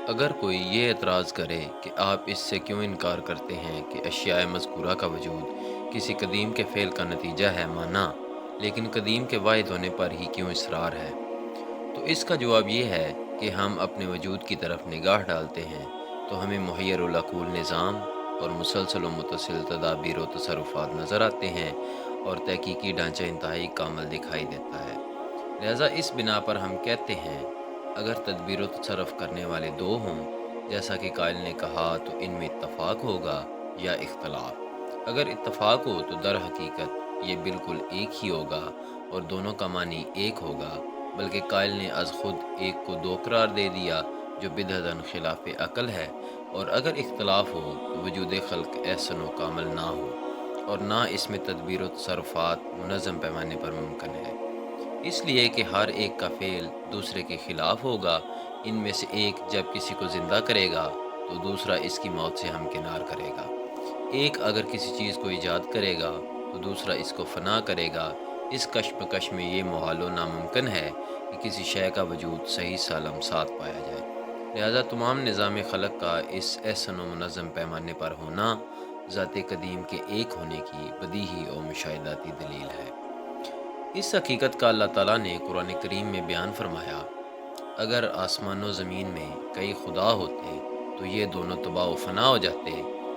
اگر کوئی یہ اعتراض کرے کہ آپ اس سے کیوں انکار کرتے ہیں کہ اشیاء مذکورہ کا وجود کسی قدیم کے فعل کا نتیجہ ہے مانا، لیکن قدیم کے واحد ہونے پر ہی کیوں اصرار ہے، تو اس کا جواب یہ ہے کہ ہم اپنے وجود کی طرف نگاہ ڈالتے ہیں تو ہمیں محیر العقول نظام اور مسلسل و متصل تدابیر و تصرفات نظر آتے ہیں، اور تحقیقی ڈھانچہ انتہائی کامل دکھائی دیتا ہے۔ لہٰذا اس بنا پر ہم کہتے ہیں، اگر تدبیر و تصرف کرنے والے دو ہوں جیسا کہ قائل نے کہا تو ان میں اتفاق ہوگا یا اختلاف۔ اگر اتفاق ہو تو در حقیقت یہ بالکل ایک ہی ہوگا اور دونوں کا معنی ایک ہوگا، بلکہ قائل نے از خود ایک کو دو قرار دے دیا جو بدہدن خلاف عقل ہے، اور اگر اختلاف ہو تو وجود خلق احسن و کامل نہ ہو، اور نہ اس میں تدبیر و تصرفات منظم پیمانے پر ممکن ہے، اس لیے کہ ہر ایک کا فعل دوسرے کے خلاف ہوگا۔ ان میں سے ایک جب کسی کو زندہ کرے گا تو دوسرا اس کی موت سے ہمکنار کرے گا۔ ایک اگر کسی چیز کو ایجاد کرے گا تو دوسرا اس کو فنا کرے گا۔ اس کشمکش میں یہ محال و ناممکن ہے کہ کسی شے کا وجود صحیح سالم ساتھ پایا جائے۔ لہذا تمام نظام خلق کا اس احسن و منظم پیمانے پر ہونا ذات قدیم کے ایک ہونے کی بدیہی اور مشاہداتی دلیل ہے۔ اس حقیقت کا اللہ تعالیٰ نے قرآن کریم میں بیان فرمایا، اگر آسمان و زمین میں کئی خدا ہوتے تو یہ دونوں تباہ و فنا ہو جاتے،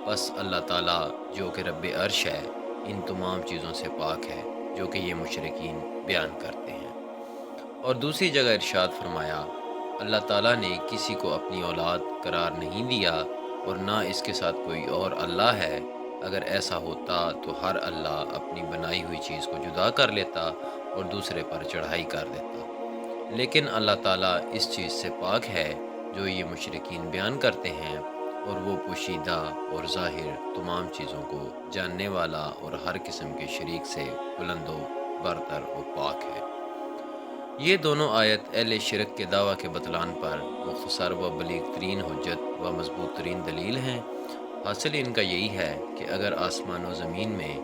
بس اللہ تعالیٰ جو کہ رب عرش ہے ان تمام چیزوں سے پاک ہے، جو کہ یہ مشرکین بیان کرتے ہیں۔ اور دوسری جگہ ارشاد فرمایا، اللہ تعالیٰ نے کسی کو اپنی اولاد قرار نہیں دیا اور نہ اس کے ساتھ کوئی اور اللہ ہے، اگر ایسا ہوتا تو ہر اللہ اپنی بنائی ہوئی چیز کو جدا کر لیتا اور دوسرے پر چڑھائی کر دیتا، لیکن اللہ تعالیٰ اس چیز سے پاک ہے جو یہ مشرکین بیان کرتے ہیں، اور وہ پوشیدہ اور ظاہر تمام چیزوں کو جاننے والا اور ہر قسم کے شریک سے بلند و برتر و پاک ہے۔ یہ دونوں آیت اہل شرک کے دعویٰ کے بطلان پر مختصر و بلیغ ترین حجت و مضبوط ترین دلیل ہیں۔ حاصل ان کا یہی ہے کہ اگر آسمان و زمین میں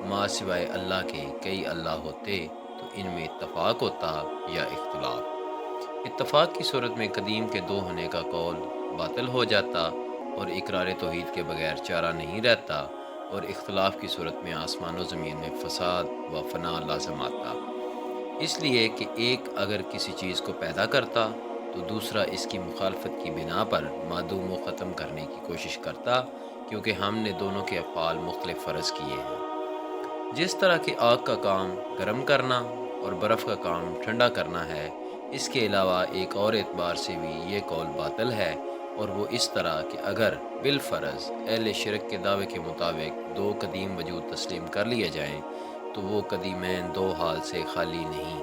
ما سوائے اللہ کے کئی اللہ ہوتے تو ان میں اتفاق ہوتا یا اختلاف۔ اتفاق کی صورت میں قدیم کے دو ہونے کا قول باطل ہو جاتا اور اقرار توحید کے بغیر چارہ نہیں رہتا، اور اختلاف کی صورت میں آسمان و زمین میں فساد و فنا لازم آتا، اس لیے کہ ایک اگر کسی چیز کو پیدا کرتا تو دوسرا اس کی مخالفت کی بنا پر معدوم و ختم کرنے کی کوشش کرتا، کیونکہ ہم نے دونوں کے افعال مختلف فرض کیے ہیں۔ جس طرح کہ آگ کا کام گرم کرنا اور برف کا کام ٹھنڈا کرنا ہے، اس کے علاوہ ایک اور اعتبار سے بھی یہ قول باطل ہے، اور وہ اس طرح کہ اگر بالفرض اہل شرک کے دعوے کے مطابق دو قدیم وجود تسلیم کر لیے جائیں تو وہ قدیمین دو حال سے خالی نہیں،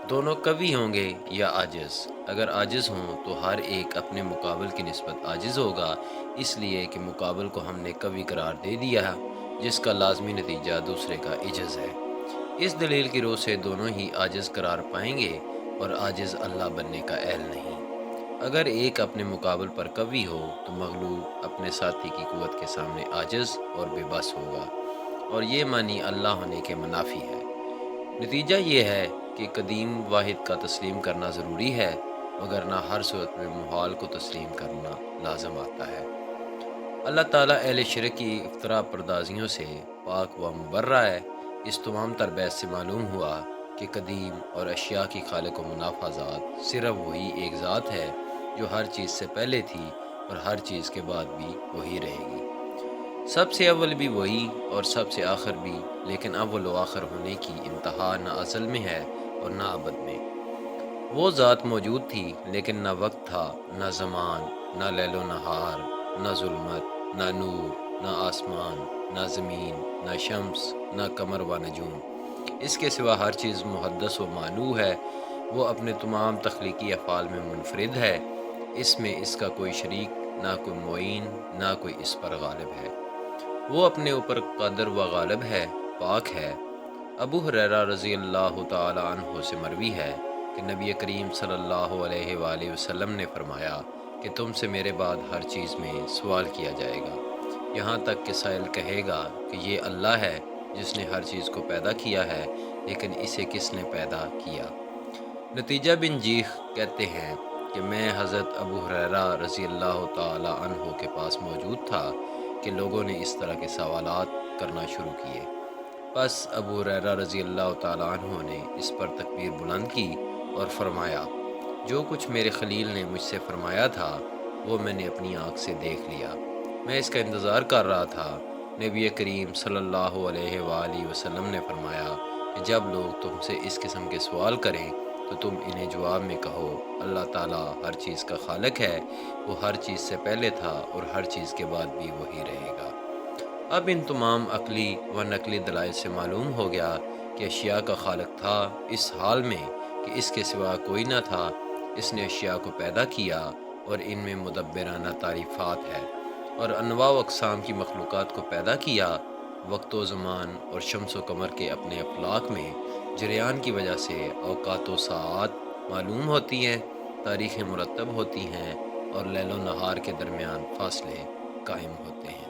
دونوں قوی ہوں گے یا عاجز۔ اگر عاجز ہوں تو ہر ایک اپنے مقابل کی نسبت عاجز ہوگا، اس لیے کہ مقابل کو ہم نے قوی قرار دے دیا جس کا لازمی نتیجہ دوسرے کا عجز ہے۔ اس دلیل کی روح سے دونوں ہی عاجز قرار پائیں گے، اور عاجز اللہ بننے کا اہل نہیں۔ اگر ایک اپنے مقابل پر قوی ہو تو مغلوب اپنے ساتھی کی قوت کے سامنے عاجز اور بے بس ہوگا، اور یہ معنی اللہ ہونے کے منافی ہے۔ نتیجہ یہ ہے کہ قدیم واحد کا تسلیم کرنا ضروری ہے، وگرنہ ہر صورت میں محال کو تسلیم کرنا لازم آتا ہے۔ اللہ تعالیٰ اہل شرک کی افتراء پردازیوں سے پاک و مبرہ ہے۔ اس تمام تر بحث سے معلوم ہوا کہ قدیم اور اشیاء کی خالق و منافع ذات صرف وہی ایک ذات ہے جو ہر چیز سے پہلے تھی اور ہر چیز کے بعد بھی وہی رہے گی۔ سب سے اول بھی وہی اور سب سے آخر بھی، لیکن اول و آخر ہونے کی انتہا نہ ازل میں ہے اور نہ ابد میں۔ وہ ذات موجود تھی لیکن نہ وقت تھا، نہ زمان، نہ لیل و نہار، نہ ظلمت، نہ نور، نہ آسمان، نہ زمین، نہ شمس، نہ قمر و نجوم۔ اس کے سوا ہر چیز محدث و معنوع ہے۔ وہ اپنے تمام تخلیقی افعال میں منفرد ہے، اس میں اس کا کوئی شریک، نہ کوئی معین، نہ کوئی اس پر غالب ہے۔ وہ اپنے اوپر قادر و غالب ہے، پاک ہے۔ ابو ہریرہ رضی اللہ تعالی عنہ سے مروی ہے کہ نبی کریم صلی اللہ علیہ وآلہ وسلم نے فرمایا کہ تم سے میرے بعد ہر چیز میں سوال کیا جائے گا، یہاں تک کہ سائل کہے گا کہ یہ اللہ ہے جس نے ہر چیز کو پیدا کیا ہے، لیکن اسے کس نے پیدا کیا؟ نتیجہ بن جیخ کہتے ہیں کہ میں حضرت ابو ہریرہ رضی اللہ تعالی عنہ کے پاس موجود تھا کہ لوگوں نے اس طرح کے سوالات کرنا شروع کیے۔ بس ابو ہریرہ رضی اللہ تعالی عنہ نے اس پر تکبیر بلند کی اور فرمایا، جو کچھ میرے خلیل نے مجھ سے فرمایا تھا وہ میں نے اپنی آنکھ سے دیکھ لیا۔ میں اس کا انتظار کر رہا تھا۔ نبی کریم صلی اللہ علیہ وآلہ وسلم نے فرمایا کہ جب لوگ تم سے اس قسم کے سوال کریں تو تم انہیں جواب میں کہو، اللہ تعالیٰ ہر چیز کا خالق ہے، وہ ہر چیز سے پہلے تھا اور ہر چیز کے بعد بھی وہی رہے گا۔ اب ان تمام عقلی و نقلی دلائل سے معلوم ہو گیا کہ اشیاء کا خالق تھا، اس حال میں کہ اس کے سوا کوئی نہ تھا۔ اس نے اشیاء کو پیدا کیا اور ان میں مدبرانہ تعریفات ہے، اور انواع و اقسام کی مخلوقات کو پیدا کیا۔ وقت و زمان اور شمس و قمر کے اپنے افلاک میں جریان کی وجہ سے اوقات و ساعات معلوم ہوتی ہیں، تاریخیں مرتب ہوتی ہیں اور لیل و نہار کے درمیان فاصلے قائم ہوتے ہیں۔